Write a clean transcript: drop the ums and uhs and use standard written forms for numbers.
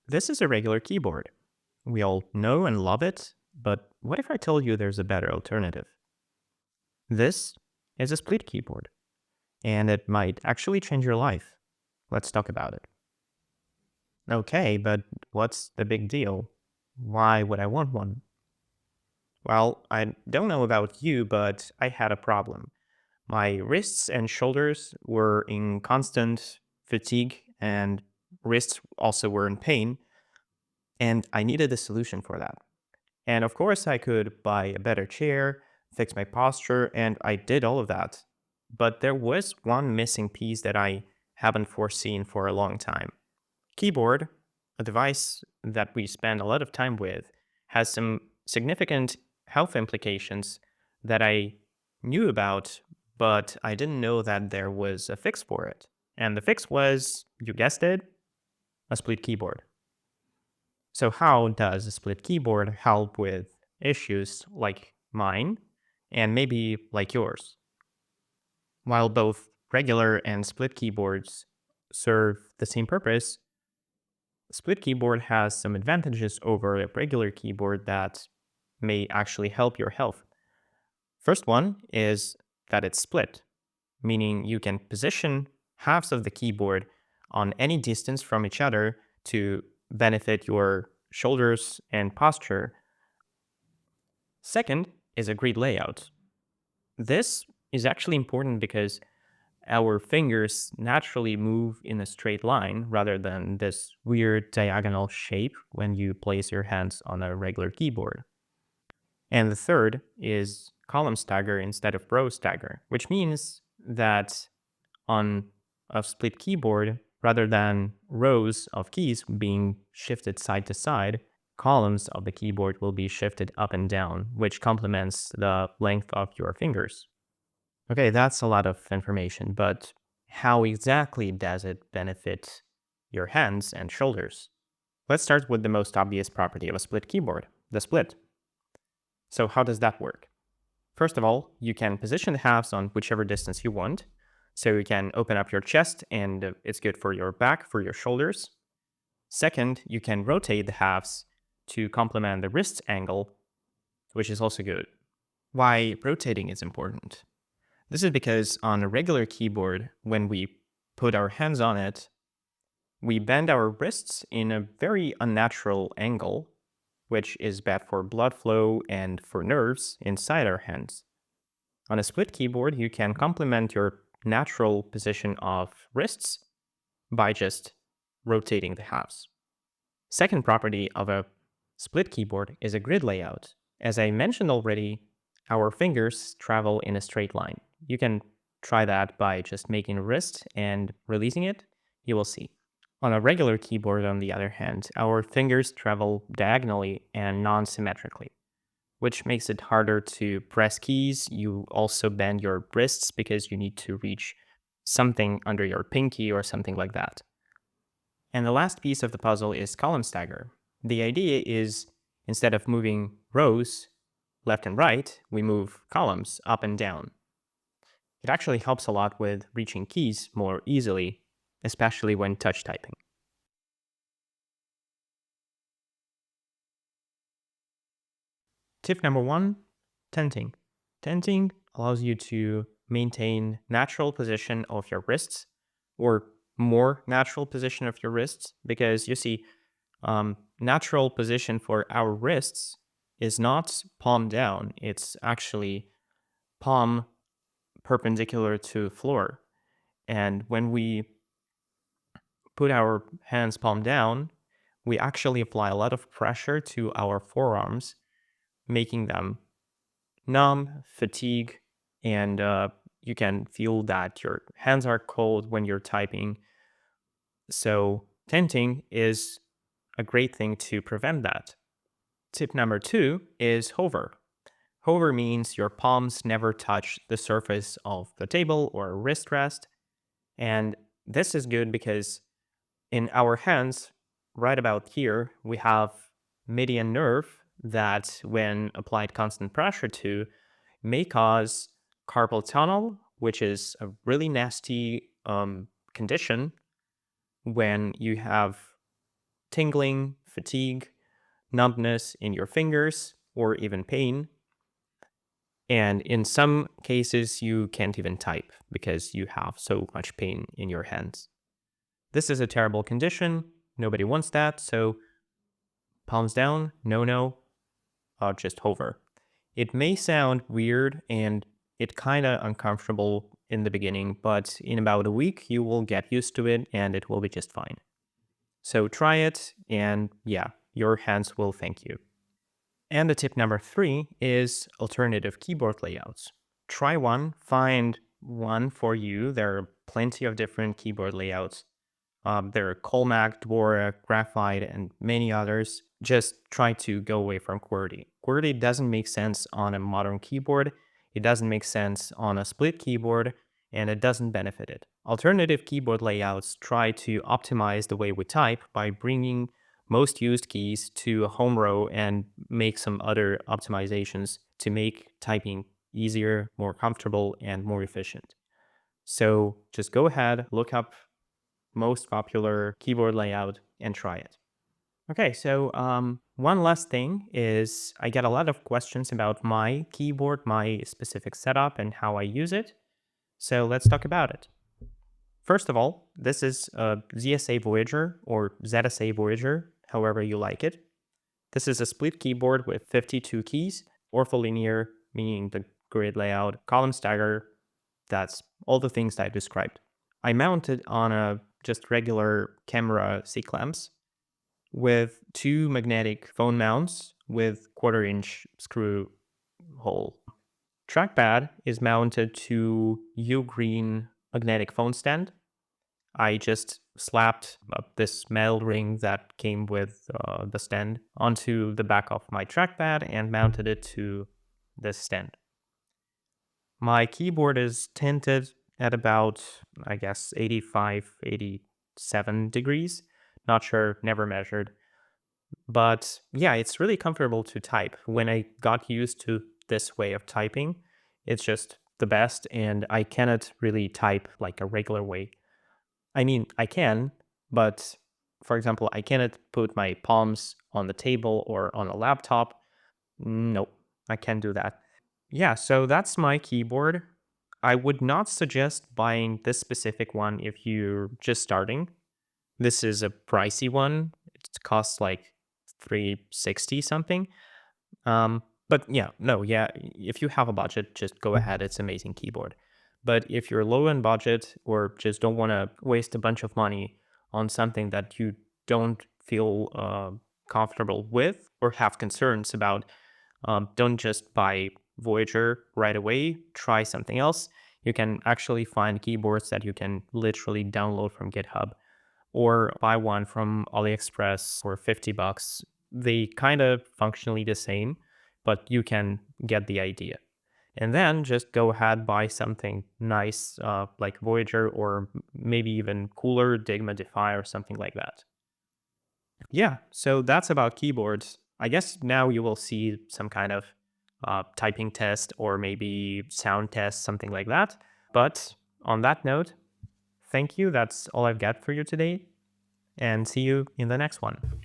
This is a regular keyboard. We all know and love it, but what if I told you there's a better alternative? This is a split keyboard, and it might actually change your life. Let's talk about it. Okay, but what's the big deal? Why would I want one? Well, I don't know about you, but I had a problem. My wrists and shoulders were in constant fatigue, and wrists also were in pain, and I needed a solution for that. And of course, I could buy a better chair, fix my posture, and I did all of that. But there was one missing piece that I haven't foreseen for a long time. Keyboard, a device that we spend a lot of time with, has some significant health implications that I knew about, but I didn't know that there was a fix for it. And the fix was, you guessed it, a split keyboard. So, how does a split keyboard help with issues like mine and maybe like yours? While both regular and split keyboards serve the same purpose, split keyboard has some advantages over a regular keyboard that may actually help your health. First one is that it's split, meaning you can position halves of the keyboard on any distance from each other to benefit your shoulders and posture. Second is a grid layout. This is actually important because our fingers naturally move in a straight line rather than this weird diagonal shape when you place your hands on a regular keyboard. And the third is column stagger instead of row stagger, which means that on a split keyboard, rather than rows of keys being shifted side to side, columns of the keyboard will be shifted up and down, which complements the length of your fingers. Okay, that's a lot of information, but how exactly does it benefit your hands and shoulders? Let's start with the most obvious property of a split keyboard, the split. So, how does that work? First of all, you can position the halves on whichever distance you want. So, you can open up your chest, and it's good for your back, for your shoulders. Second, you can rotate the halves to complement the wrist angle, which is also good. Why rotating is important? This is because on a regular keyboard, when we put our hands on it, we bend our wrists in a very unnatural angle, which is bad for blood flow and for nerves inside our hands. On a split keyboard, you can complement your natural position of wrists by just rotating the halves. Second property of a split keyboard is a grid layout. As I mentioned already, our fingers travel in a straight line. You can try that by just making a wrist and releasing it. You will see. On a regular keyboard, on the other hand, our fingers travel diagonally and non-symmetrically, which makes it harder to press keys. You also bend your wrists because you need to reach something under your pinky or something like that. And the last piece of the puzzle is column stagger. The idea is instead of moving rows left and right, we move columns up and down. It actually helps a lot with reaching keys more easily, especially when touch typing. Tip number one, tenting. Tenting allows you to maintain natural position of your wrists or more natural position of your wrists because you see, natural position for our wrists is not palm down. It's actually palm perpendicular to floor. And when we put our hands palm down, we actually apply a lot of pressure to our forearms, making them numb, fatigue, and you can feel that your hands are cold when you're typing. So, tenting is a great thing to prevent that. Tip number two is hover. Hover means your palms never touch the surface of the table or wrist rest. And this is good because in our hands, right about here, we have median nerve that, when applied constant pressure to, may cause carpal tunnel, which is a really nasty condition when you have tingling, fatigue, numbness in your fingers, or even pain. And in some cases, you can't even type because you have so much pain in your hands. This is a terrible condition. Nobody wants that. So palms down, no, just hover. It may sound weird and it kind of uncomfortable in the beginning, but in about a week, you will get used to it and it will be just fine. So try it, and yeah, your hands will thank you. And the tip number 3 is alternative keyboard layouts. Try one, find one for you. There are plenty of different keyboard layouts. There are Colmac, Dvorak, Graphite, and many others. Just try to go away from QWERTY. QWERTY doesn't make sense on a modern keyboard. It doesn't make sense on a split keyboard, and it doesn't benefit it. Alternative keyboard layouts try to optimize the way we type by bringing most used keys to a home row and make some other optimizations to make typing easier, more comfortable, and more efficient. So just go ahead, look up most popular keyboard layout and try it. Okay, so one last thing is I get a lot of questions about my keyboard, my specific setup, and how I use it. So let's talk about it. First of all, this is a ZSA Voyager or ZSA Voyager, however you like it. This is a split keyboard with 52 keys, ortholinear, meaning the grid layout, column stagger, that's all the things that I described. I mount it on a just regular camera C-clamps with 2 magnetic phone mounts with 1/4-inch screw hole. Trackpad is mounted to U-green magnetic phone stand. I just slapped this metal ring that came with the stand onto the back of my trackpad and mounted it to this stand. My keyboard is tinted at about, I guess, 85, 87 degrees. Not sure, never measured. But yeah, it's really comfortable to type. When I got used to this way of typing, it's just the best, and I cannot really type like a regular way. I mean, I can, but for example, I cannot put my palms on the table or on a laptop. Nope, I can't do that. Yeah, so that's my keyboard. I would not suggest buying this specific one if you're just starting. This is a pricey one. It costs like 360 something. But yeah, no, yeah, if you have a budget, just go ahead. It's an amazing keyboard. But if you're low on budget or just don't want to waste a bunch of money on something that you don't feel comfortable with or have concerns about, don't just buy Voyager right away. Try something else. You can actually find keyboards that you can literally download from GitHub or buy one from AliExpress for $50. They kind of functionally the same, but you can get the idea. And then just go ahead, buy something nice like Voyager or maybe even cooler, Digma Defy or something like that. Yeah, so that's about keyboards. I guess now you will see some kind of typing test or maybe sound test, something like that. But on that note, thank you. That's all I've got for you today. And see you in the next one.